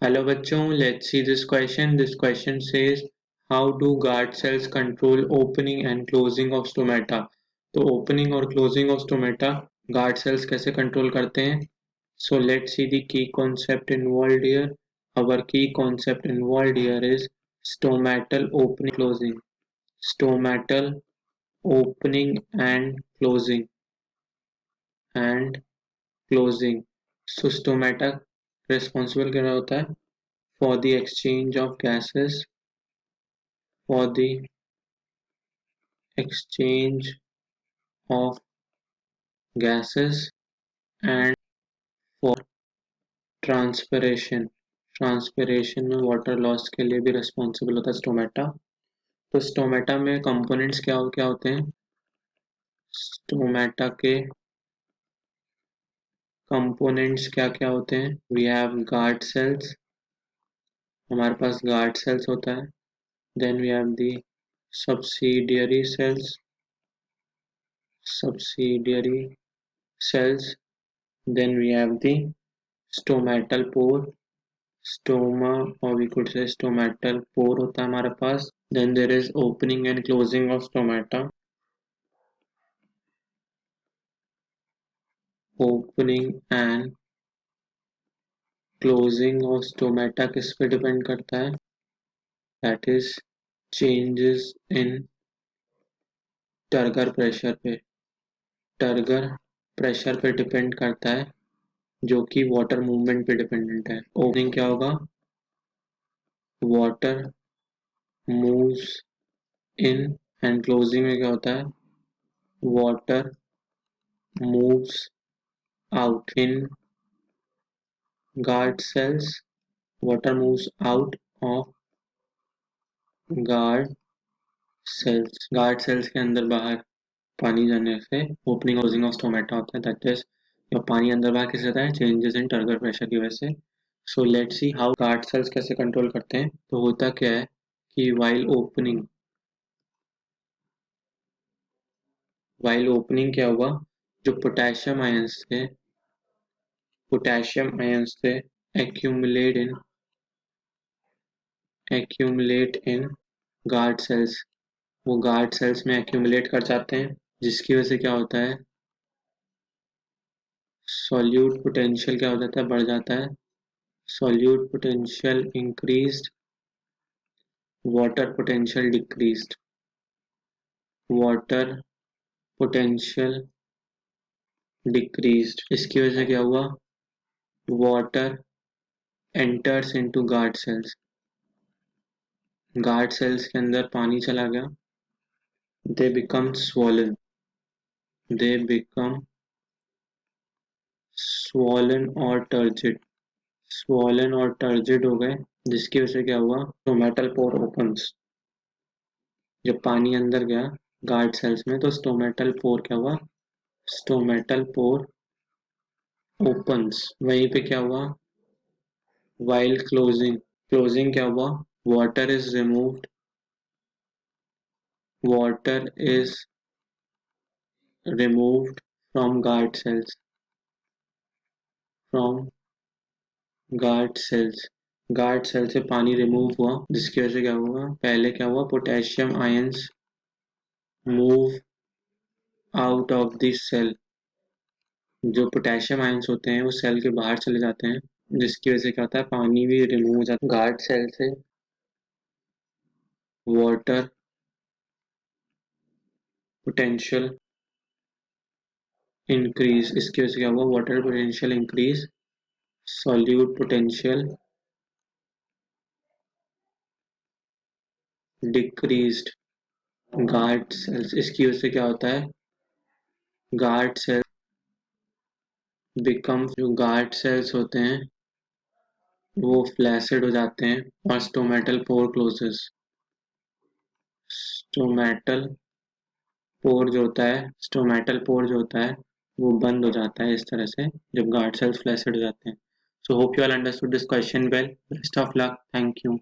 Hello बच्चों, let's see this question. This question says, how do guard cells control opening and closing of stomata? तो opening और closing of stomata guard cells कैसे control करते हैं? So let's see the key concept involved here. Our key concept involved here is stomatal opening closing. Stomatal opening and closing. So stomata responsible क्या होता है? For the exchange of gases, for the exchange of gases and for transpiration में water loss के लिए भी responsible होता है stomata. तो स्टोमेटा में कंपोनेंट्स क्या होते हैं? स्टोमेटा के कंपोनेंट्स क्या क्या होते हैं? वी हैव गार्ड सेल्स, हमारे पास गार्ड सेल्स होता है। Then we have the subsidiary cells, then we have the stomatal pore, stoma, or we could say stomatal pore होता है हमारे पास। then there is opening and closing of stomata, opening and closing of stomata किस पे depend करता है? that is changes in turgor pressure पे, turgor pressure पे depend करता है जो कि वाटर मूवमेंट पे डिपेंडेंट है। ओपनिंग क्या होगा? Water moves in, and closing में क्या होता है? Water moves out. In guard cells, water moves out of guard cells. Guard cells के अंदर बाहर पानी जाने से ओपनिंग क्लोजिंग ऑफ स्टोमेटा होता है। दैट इज जब पानी अंदर बाहर किस होता है? चेंजेस इन टर्गर प्रेशर की वजह से। So let's see how guard cells कैसे कंट्रोल करते हैं। तो होता क्या है कि वाइल ओपनिंग क्या हुआ? जो पोटेशियम आयंस थे accumulate in guard cells, वो गार्ड सेल्स में एक्यूमुलेट कर जाते हैं, जिसकी वजह से क्या होता है? सॉल्यूट पोटेंशियल क्या हो जाता है? बढ़ जाता है। Solute potential increased, water potential decreased, water potential decreased. इसकी वजह से क्या हुआ? Water enters into guard cells, guard cells के अंदर पानी चला गया। दे बिकम स्वॉलन और टर्जिड हो गए, जिसकी वजह से क्या हुआ? Stomatal pore opens. जब पानी अंदर गया गार्ड सेल्स में तो स्टोमेटल पोर क्या हुआ? Stomatal pore opens. वहीं पे क्या हुआ? वाइल क्लोजिंग क्या हुआ? Water is removed from guard cells, guard cell से पानी रिमूव हुआ, जिसकी वजह से क्या हुआ? पहले क्या हुआ? Potassium ions move out of the cell, जो पोटेशियम आयंस होते हैं वो सेल के बाहर चले जाते हैं, जिसकी वजह से क्या होता है? पानी भी रिमूव हो जाता है। गार्ड सेल से वाटर पोटेंशियल इंक्रीज, इसकी वजह से क्या हुआ? Water potential increase, solute potential decreased. Guard cells, इसकी वजह से क्या होता है? गार्ड सेल जो गार्ड सेल्स होते हैं वो फ्लैसिड हो जाते हैं और stomatal pore closes. Stomatal pore जो होता है वो बंद हो जाता है इस तरह से जब गार्ड सेल्स फ्लैसिड हो जाते हैं। So hope you all understood this question well. Best of luck, thank you.